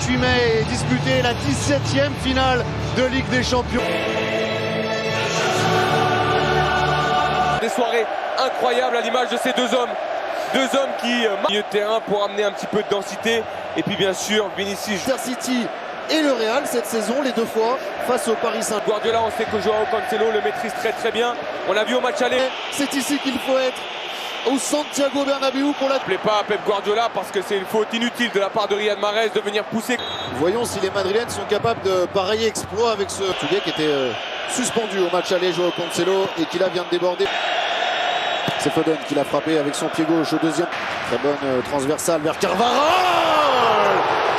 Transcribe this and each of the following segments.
28 mai est disputée la 17e finale de Ligue des Champions. Des soirées incroyables à l'image de ces deux hommes. Deux hommes qui milieu de terrain pour amener un petit peu de densité. Et puis bien sûr, Vinicius. City et le Real cette saison, les deux fois, face au Paris Saint-Germain. Guardiola, on sait que Joao Cancelo le maîtrise très bien. On l'a vu au match aller. C'est ici qu'il faut être, au Santiago Bernabéu pour la... Ne plaît pas à Pep Guardiola parce que c'est une faute inutile de la part de Riyad Mahrez de venir pousser. Voyons si les Madrilènes sont capables de pareil exploit avec ce Portugais qui était suspendu au match aller, Joao Cancelo, et qui là vient de déborder. C'est Foden qui l'a frappé avec son pied gauche au deuxième. Très bonne transversale vers Carvajal.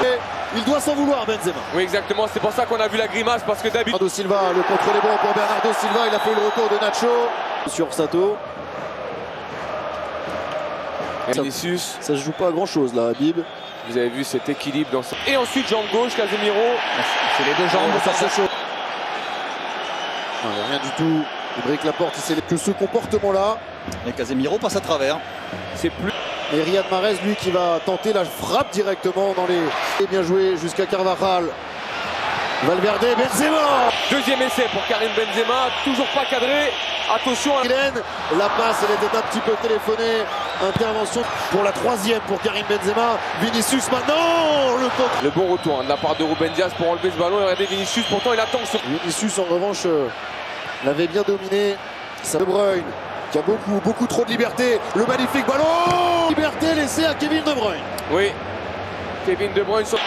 Et il doit s'en vouloir, Benzema. Oui, exactement. C'est pour ça qu'on a vu la grimace parce que d'habitude. Bernardo Silva, le contrôle est bon pour Bernardo Silva. Il a fait le retour de Nacho sur Sato. Vinicius. Ça se joue pas à grand chose là, Habib. Vous avez vu cet équilibre dans ça. Et ensuite, jambe gauche, Casemiro. C'est les deux jambes, ça se chaud. Rien du tout. Il brique la porte, il sait que ce comportement-là. Et Casemiro passe à travers. C'est plus. Et Riyad Mahrez, lui, qui va tenter la frappe directement dans les... Et bien joué jusqu'à Carvajal. Valverde, Benzema. Deuxième essai pour Karim Benzema, toujours pas cadré. Attention à la passe, elle était un petit peu téléphonée. Intervention pour la troisième pour Karim Benzema. Vinicius maintenant, le bon retour de la part de Ruben Dias pour enlever ce ballon. Regardez Vinicius, pourtant il attend ce... Vinicius en revanche l'avait bien dominé. Ça De Bruyne qui a beaucoup trop de liberté. Le magnifique ballon, liberté laissée à Kevin De Bruyne. Oui, Kevin De Bruyne sur...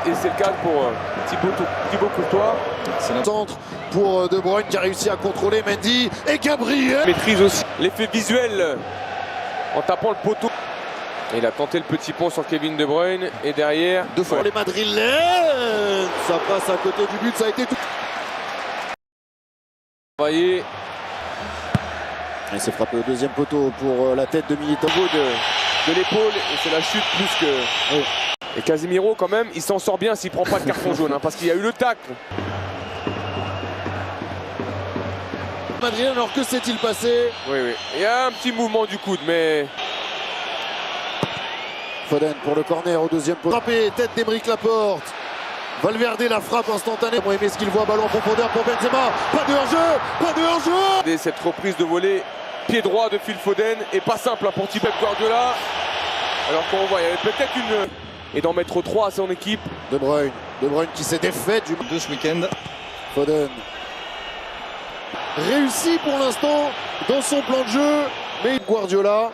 Et c'est le cas pour Thibaut Courtois. C'est le centre pour De Bruyne qui a réussi à contrôler Mendy et Gabriel. Maîtrise aussi l'effet visuel en tapant le poteau. Et il a tenté le petit pont sur Kevin De Bruyne et derrière... Deux fois les Madrilènes. Ça passe à côté du but, ça a été tout. Travaillé. Il s'est frappé au deuxième poteau pour la tête de Militao. De l'épaule et c'est la chute plus que... Oui. Et Casemiro quand même, il s'en sort bien s'il prend pas de carton jaune, parce qu'il y a eu le tacle. Madrid, alors que s'est-il passé? Oui. Il y a un petit mouvement du coude, mais... Foden pour le corner au deuxième poteau. Frappé, tête d'Emeric Laporte. Valverde la frappe instantanée. Bon, aimé ce qu'il voit, ballon en profondeur pour Benzema. Pas de hors-jeu. Et cette reprise de volée, pied droit de Phil Foden, et pas simple pour Pep Guardiola. Alors qu'on voit, il y avait peut-être une... Et d'en mettre 3 à son équipe. De Bruyne qui s'est défait de ce week-end. Foden. Réussi pour l'instant dans son plan de jeu. Mais Guardiola.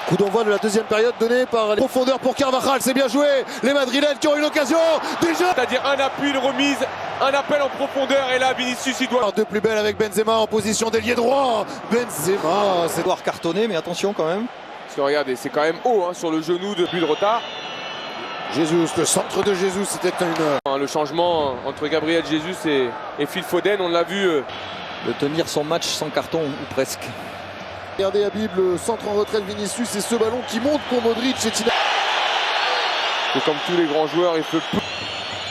Coup d'envoi de la deuxième période donné par les profondeurs pour Carvajal. C'est bien joué. Les Madrilènes qui ont eu l'occasion. Déjà. C'est-à-dire un appui, une remise, un appel en profondeur. Et là, Vinicius, il doit... Deux plus belles avec Benzema en position d'ailier droit. Benzema. C'est devoir cartonner, mais attention quand même. Parce que regardez, c'est quand même haut sur le genou de but de retard. Jesus, le centre de Jesus, c'était Le changement entre Gabriel Jesus et Phil Foden, on l'a vu. De tenir son match sans carton, ou presque. Regardez Habib, le centre en retrait de Vinicius et ce ballon qui monte pour Modric et Tina. Et comme tous les grands joueurs, il peut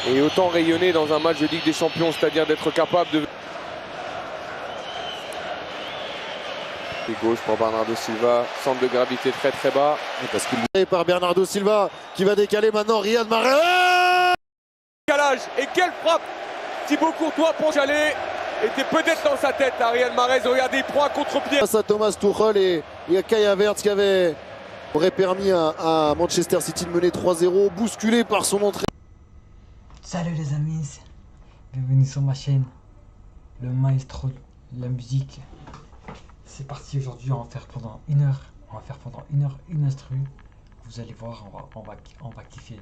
et autant rayonner dans un match de Ligue des Champions, c'est-à-dire d'être capable de... Et gauche pour Bernardo Silva, centre de gravité très bas. Parce qu'il est par Bernardo Silva qui va décaler maintenant Riyad Mahrez. Calage et quelle frappe! Thibaut Courtois pour Chalet était peut-être dans sa tête à Riyad Mahrez. Regardez, il prend un contre-pied. Face à Thomas Tuchel et à Kai Havertz qui aurait permis à Manchester City de mener 3-0, bousculé par son entrée. Salut les amis, bienvenue sur ma chaîne, le maestro de la musique. C'est parti, aujourd'hui on va faire pendant une heure une instru. Vous allez voir, on va kiffer.